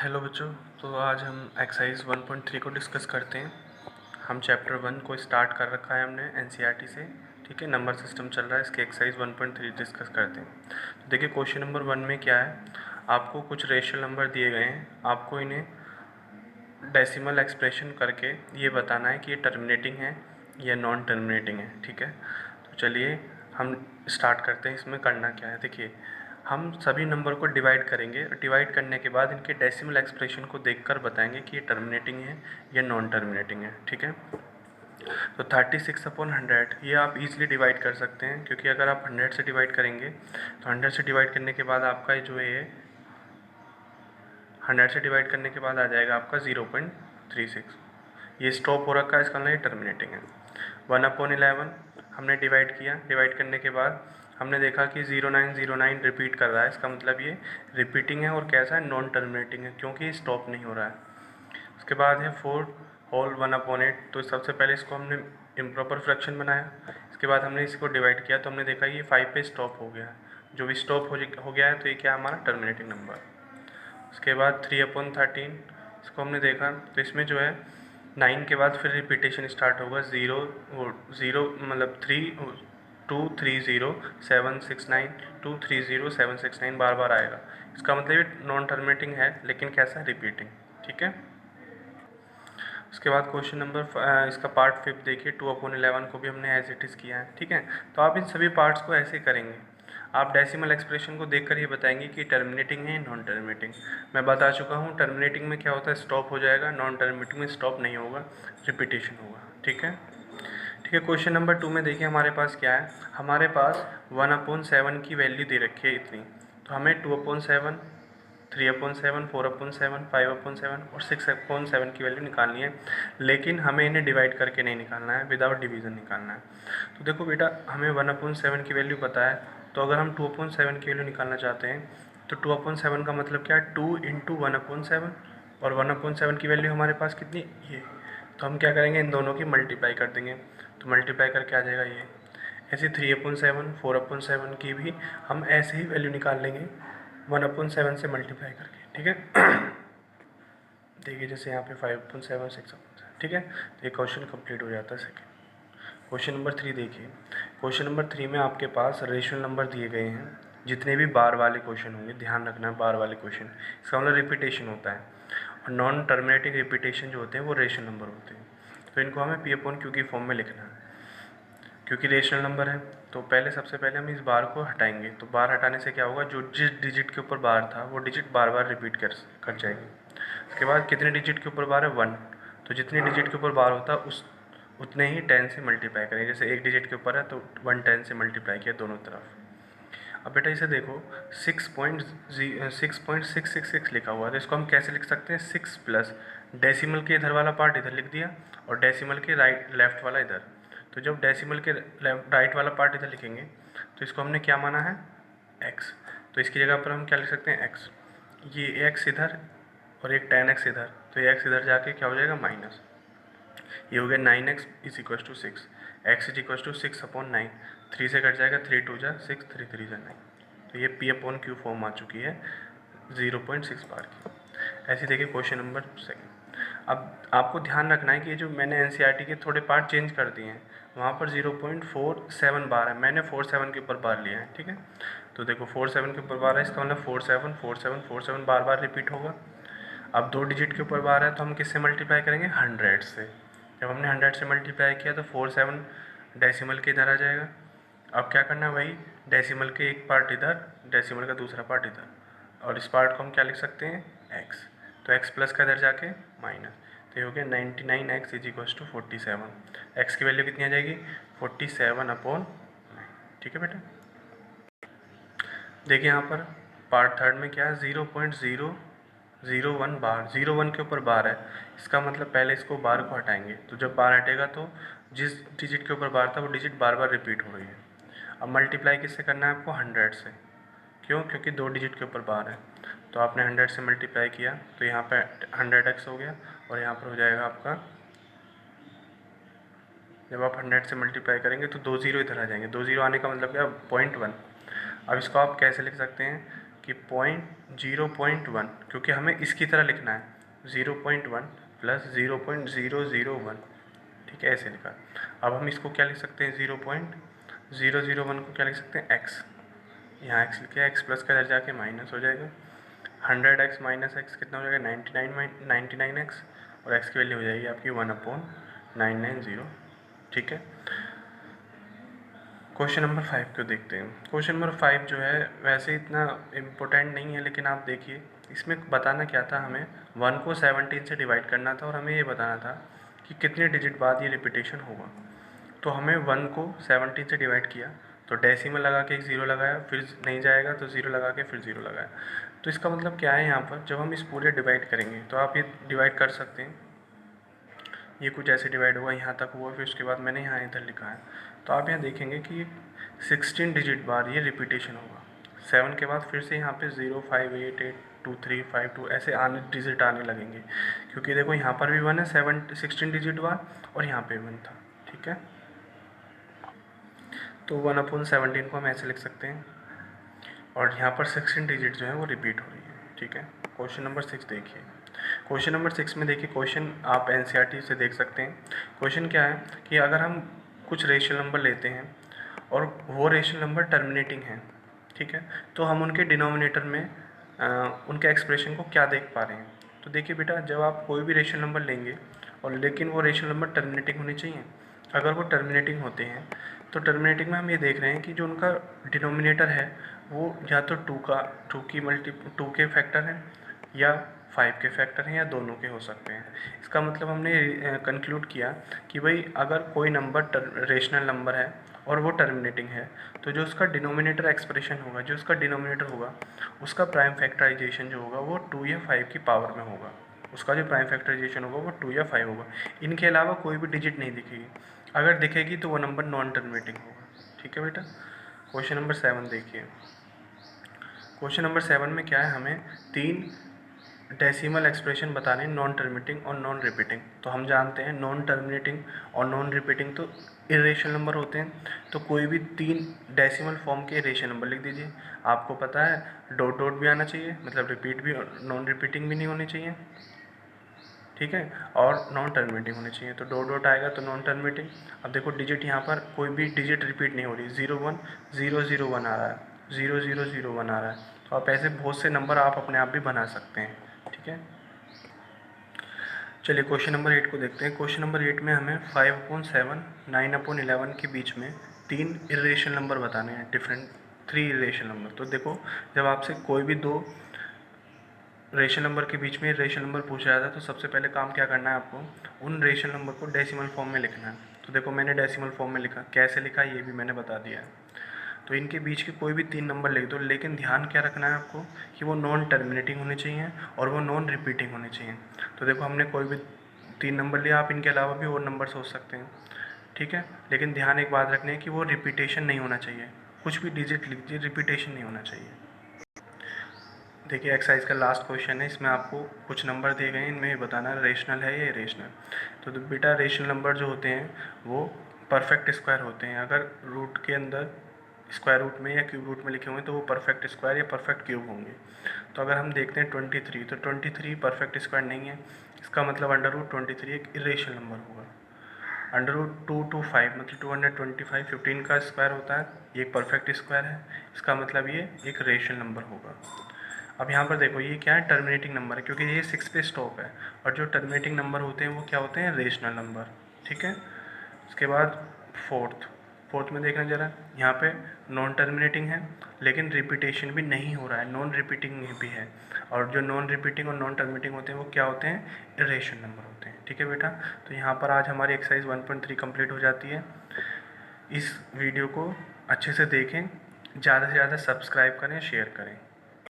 Hello बच्चों। तो आज हम एक्सरसाइज 1.3 को डिस्कस करते हैं। हम चैप्टर 1 को स्टार्ट कर रखा है हमने एनसीईआरटी से। ठीक है, नंबर सिस्टम चल रहा है, इसके एक्सरसाइज 1.3 डिस्कस करते हैं। तो देखिए क्वेश्चन नंबर 1 में क्या है, आपको कुछ रेशनल नंबर दिए गए हैं, आपको इन्हें डेसिमल एक्सप्रेशन करके ये बताना है कि ये टर्मिनेटिंग है या नॉन टर्मिनेटिंग है। ठीक है, तो चलिए हम स्टार्ट करते हैं। इसमें करना क्या है, देखिए हम सभी नंबर को डिवाइड करेंगे। डिवाइड करने के बाद इनके डेसिमल एक्सप्रेशन को देखकर बताएंगे कि ये टर्मिनेटिंग है या नॉन टर्मिनेटिंग है। ठीक है, तो 36/100 ये आप इजीली डिवाइड कर सकते हैं, क्योंकि अगर आप 100 से डिवाइड करेंगे तो 100 से डिवाइड करने के बाद आपका जो है 100 से डिवाइड करने के बाद आ जाएगा आपका 0.36। ये स्टॉप हो रखा है, इसका मतलब ये टर्मिनेटिंग है। 1/11 हमने डिवाइड किया, डिवाइड करने के बाद हमने देखा कि 0909 रिपीट कर रहा है, इसका मतलब ये रिपीटिंग है और कैसा है, नॉन टर्मिनेटिंग है, क्योंकि स्टॉप नहीं हो रहा है। उसके बाद है 4 होल 1/8। तो सबसे पहले इसको हमने इम्प्रॉपर फ्रैक्शन बनाया, इसके बाद हमने इसको डिवाइड किया तो हमने देखा ये 5 पे स्टॉप हो गया है। जो भी स्टॉप हो गया है तो ये क्या हमारा टर्मिनेटिंग नंबर। उसके बाद 3/13 इसको हमने देखा तो इसमें जो है 9 के बाद फिर रिपीटेशन स्टार्ट होगा, 0 मतलब 3230 769 230 769 बार बार आएगा। इसका मतलब ये नॉन टर्मिनेटिंग है, लेकिन कैसा है, रिपीटिंग। ठीक है, उसके बाद क्वेश्चन नंबर इसका पार्ट 5 देखिए, 2/11 को भी हमने एज इट इज़ किया है। ठीक है, तो आप इन सभी पार्ट्स को ऐसे करेंगे, आप डेसिमल एक्सप्रेशन को देखकर ये बताएंगे कि टर्मिनेटिंग है नॉन टर्मिनेटिंग। मैं बता चुका हूँ टर्मिनेटिंग में क्या होता है, स्टॉप हो जाएगा, नॉन टर्मिनेटिंग में स्टॉप नहीं होगा, रिपीटेशन होगा। ठीक है, ठीक है। क्वेश्चन नंबर 2 में देखिए हमारे पास क्या है, हमारे पास 1/7 की वैल्यू दे रखी है इतनी, तो हमें 2/7 3/7 4/7 5/7 और 6/7 की वैल्यू निकालनी है, लेकिन हमें इन्हें डिवाइड करके नहीं निकालना है, विदाउट डिवीज़न निकालना है। तो देखो बेटा, हमें 1/7 की वैल्यू पता है, तो अगर हम 2/7 की वैल्यू निकालना चाहते हैं तो 2/7 का मतलब क्या है, 2 × 1/7, और 1/7 की वैल्यू हमारे पास कितनी, ये। तो हम क्या करेंगे, इन दोनों की मल्टीप्लाई कर देंगे, तो मल्टीप्लाई करके आ जाएगा ये। ऐसे 3/7 4/7 की भी हम ऐसे ही वैल्यू निकाल लेंगे 1/7 से मल्टीप्लाई करके। ठीक है, देखिए जैसे यहाँ पे 5/7 6/7। ठीक है, तो ये क्वेश्चन कंप्लीट हो जाता है सेकेंड। क्वेश्चन नंबर 3 देखिए, क्वेश्चन नंबर 3 में आपके पास रेशनल नंबर दिए गए हैं। जितने भी बार वाले क्वेश्चन होंगे, ध्यान रखना है, बार वाले क्वेश्चन इसका मतलब रिपीटेशन होता है, और नॉन टर्मिनेटिंग रिपीटेशन जो होते हैं वो रेशनल नंबर होते हैं। तो इनको हमें P/Q की फॉर्म में लिखना है, क्योंकि रेशनल नंबर है। तो पहले सबसे पहले हम इस बार को हटाएंगे, तो बार हटाने से क्या होगा, जो जिस डिजिट के ऊपर बार था वो डिजिट बार बार रिपीट कर जाएगी। उसके बाद कितने डिजिट के ऊपर बार है, 1। तो जितने डिजिट के ऊपर बार होता है उस उतने ही 10 से मल्टीप्लाई करेंगे। जैसे एक डिजिट के ऊपर है तो 1 10 से मल्टीप्लाई किया दोनों तरफ। अब बेटा इसे देखो, 6.6666 लिखा हुआ है, तो इसको हम कैसे लिख सकते हैं, 6 प्लस डेसिमल के इधर वाला पार्ट इधर लिख दिया और डेसिमल के लेफ्ट वाला इधर। तो जब डेसिमल के राइट वाला पार्ट इधर लिखेंगे तो इसको हमने क्या माना है, x। तो इसकी जगह पर हम क्या लिख सकते हैं, x। ये x इधर और एक 10x इधर, तो ये x इधर जाके क्या हो जाएगा, माइनस। ये हो गया 9x is equal to 6, x is equal to 6/9। 3 से कट जाएगा, 3 2 जा 6, 3 3 जा 9। तो ये P/Q फॉर्म आ चुकी है 0.6 बार की। ऐसे देखिए क्वेश्चन नंबर 2। अब आपको ध्यान रखना है कि ये जो मैंने एनसीईआरटी के थोड़े पार्ट चेंज कर दिए हैं, वहाँ पर 0.47 बार है, मैंने 47 के ऊपर बार लिया है। ठीक है, तो देखो 47 के ऊपर बार है, इसका मतलब 47 47 47 बार बार रिपीट होगा। अब 2 डिजिट के ऊपर बार है तो हम किससे मल्टीप्लाई करेंगे, 100 से। जब हमने 100 से मल्टीप्लाई किया तो 47 डेसिमल के इधर आ जाएगा। अब क्या करना है, वही डेसिमल के एक पार्ट इधर, डेसिमल का दूसरा पार्ट इधर, और इस पार्ट को हम क्या लिख सकते हैं, x। तो x प्लस का इधर जाके माइनस, तो ये हो गया 99x is equal to 47। x की वैल्यू कितनी आ जाएगी, 47/9। ठीक है बेटा, देखिए यहाँ पर पार्ट थर्ड में क्या है, 0.001 बार, 0.1 के ऊपर बार है, इसका मतलब पहले इसको बार को हटाएंगे, तो जब बार हटेगा तो जिस डिजिट के ऊपर बार था वो डिजिट बार बार रिपीट हो रही है। अब मल्टीप्लाई किससे करना है आपको, 100 से। क्यों, क्योंकि 2 डिजिट के ऊपर बार है, तो आपने 100 से मल्टीप्लाई किया तो यहाँ पे 100x हो गया, और यहाँ पर हो जाएगा आपका, जब आप 100 से मल्टीप्लाई करेंगे तो 2 0 इधर आ जाएंगे, 2 0 आने का मतलब क्या, 0.1। अब इसको आप कैसे लिख सकते हैं कि 0.1, क्योंकि हमें इसकी तरह लिखना है 0.1 प्लस 0.001, ठीक है, ऐसे लिखा। अब हम इसको क्या लिख सकते हैं, 0.001 को क्या लिख सकते हैं, x, यहाँ x लिखे, x प्लस का इधर जाके माइनस हो जाएगा, 100x माइनस x कितना हो जाएगा, 99x, और x की वैल्यू हो जाएगी आपकी 1/990, ठीक है। क्वेश्चन नंबर 5 को देखते हैं। क्वेश्चन नंबर 5 जो है वैसे इतना इम्पोर्टेंट नहीं है, लेकिन आप देखिए इसमें बताना क्या था, हमें 1 को 17 से डिवाइड करना था और हमें ये बताना था कि कितने डिजिट बाद ये रिपीटेशन होगा। तो हमें 1 को 17 से डिवाइड किया, तो डेसिमल लगा के एक 0 लगाया, फिर नहीं जाएगा तो 0 लगा के फिर 0 लगाया। तो इसका मतलब क्या है, यहाँ पर जब हम इस पूरे डिवाइड करेंगे तो आप ये डिवाइड कर सकते हैं, ये कुछ ऐसे डिवाइड हुआ, यहाँ तक हुआ, फिर उसके बाद मैंने यहाँ इधर लिखा है। तो आप यहाँ देखेंगे कि 16 डिजिट बार ये रिपीटेशन होगा। 7 के बाद फिर से यहाँ पे 0, 5, 8, 8, 2, 3, 5, 2 ऐसे आने डिजिट आने लगेंगे, क्योंकि देखो यहाँ पर भी 1 है, 16 डिजिट बार, और यहाँ पे 1 था, ठीक है। तो 1/17 को हम ऐसे लिख सकते हैं, और यहाँ पर 16 डिजिट जो है वो रिपीट हो रही है, ठीक है। क्वेश्चन नंबर 6 देखिए। क्वेश्चन नंबर 6 में देखिए, क्वेश्चन आप एनसीईआरटी से देख सकते हैं। क्वेश्चन क्या है कि अगर हम कुछ रेशनल नंबर लेते हैं और वो रेशनल नंबर टर्मिनेटिंग है, ठीक है, तो हम उनके डिनोमिनेटर में उनके एक्सप्रेशन को क्या देख पा रहे हैं। तो देखिए बेटा, जब आप कोई भी रेशनल नंबर लेंगे और लेकिन वो रेशनल नंबर टर्मिनेटिंग होने चाहिए। अगर वो टर्मिनेटिंग होते हैं तो टर्मिनेटिंग में हम ये देख रहे हैं कि जो उनका डिनोमिनेटर है वो या तो 2 के फैक्टर हैं, या 5 के फैक्टर हैं, या दोनों के हो सकते हैं। इसका मतलब हमने कंक्लूड किया कि भाई अगर कोई नंबर रेशनल नंबर है और वो टर्मिनेटिंग है, तो जो उसका डिनोमिनेटर एक्सप्रेशन होगा, जो उसका डिनोमिनेटर होगा, उसका प्राइम फैक्टराइजेशन जो होगा वो 2 या 5 की पावर में होगा। उसका जो प्राइम फैक्टराइजेशन होगा वो 2 या 5 होगा। इनके अलावा कोई भी डिजिट नहीं दिखेगी। अगर दिखेगी तो वो नंबर नॉन टर्मिनेटिंग होगा, ठीक है बेटा। क्वेश्चन नंबर 7 देखिए। क्वेश्चन नंबर 7 में क्या है, हमें 3 डेसिमल एक्सप्रेशन बताने, नॉन टर्मिनेटिंग और नॉन रिपीटिंग। तो हम जानते हैं नॉन टर्मिनेटिंग और नॉन रिपीटिंग तो इरेशनल नंबर होते हैं। तो कोई भी 3 डेसिमल फॉर्म के इरेशनल नंबर लिख दीजिए। आपको पता है डॉट डॉट भी आना चाहिए, मतलब रिपीट भी, नॉन रिपीटिंग भी नहीं होनी चाहिए, ठीक है, और नॉन टर्मिनेटिंग होनी चाहिए। तो डॉट डॉट आएगा तो नॉन टर्मिनेटिंग। अब देखो डिजिट यहाँ पर कोई भी डिजिट रिपीट नहीं हो रही, 0 1 0 0 1 आ रहा है, 0 0 0 1 आ रहा है। तो आप ऐसे बहुत से नंबर आप अपने आप भी बना सकते हैं, ठीक है। चलिए क्वेश्चन नंबर 8 को देखते हैं। क्वेश्चन नंबर 8 में हमें 5/7 9/11 के बीच में 3 इरेशनल नंबर बताने हैं, डिफरेंट 3 इरेशनल नंबर। तो देखो, जब आपसे कोई भी 2 रेशनल नंबर के बीच में रेशनल नंबर पूछा जाता है तो सबसे पहले काम क्या करना है आपको, उन रेशनल नंबर को डेसिमल फॉर्म में लिखना है। तो देखो मैंने डेसिमल फॉर्म में लिखा, कैसे लिखा ये भी मैंने बता दिया है। तो इनके बीच के कोई भी 3 नंबर लिख दो, लेकिन ध्यान क्या रखना है आपको कि वो नॉन टर्मिनेटिंग होने चाहिए और वो नॉन रिपीटिंग होने चाहिए। तो देखो हमने कोई भी 3 नंबर लिया, आप इनके अलावा भी और नंबर सोच सकते हैं, ठीक है। लेकिन ध्यान एक बात रखनी है कि वो रिपीटेशन नहीं होना चाहिए। कुछ भी डिजिट लिख दीजिए, रिपीटेशन नहीं होना चाहिए। देखिए एक्सरसाइज का लास्ट क्वेश्चन है, इसमें आपको कुछ नंबर दिए गए हैं, इनमें ये बताना है रेशनल है या इरेशनल। तो बेटा रेशनल नंबर जो होते हैं वो परफेक्ट स्क्वायर होते हैं। अगर रूट के अंदर स्क्वायर रूट में या क्यूब रूट में लिखे होंगे तो वो परफेक्ट स्क्वायर या परफेक्ट क्यूब होंगे। तो अगर हम देखते हैं 23, तो 23 परफेक्ट स्क्वायर नहीं है, इसका मतलब √23 एक इरेशनल नंबर होगा। √225 मतलब 225 15 का स्क्वायर होता है, ये एक परफेक्ट स्क्वायर है, इसका मतलब ये एक रेशनल नंबर होगा। अब यहाँ पर देखो ये क्या है, टर्मिनेटिंग नंबर है, क्योंकि ये 6 पे स्टॉप है, और जो टर्मिनेटिंग नंबर होते हैं वो क्या होते हैं, रेशनल नंबर, ठीक है। उसके बाद फोर्थ में देखना जरा, यहाँ पे नॉन टर्मिनेटिंग है लेकिन रिपीटेशन भी नहीं हो रहा है, नॉन रिपीटिंग भी है। और जो नॉन रिपीटिंग और नॉन टर्मिनेटिंग होते हैं वो क्या होते हैं, इरेशनल नंबर होते हैं, ठीक है बेटा। तो यहाँ पर आज हमारी एक्सरसाइज 1.3 कंप्लीट हो जाती है। इस वीडियो को अच्छे से देखें, ज़्यादा से ज़्यादा सब्सक्राइब करें, शेयर करें।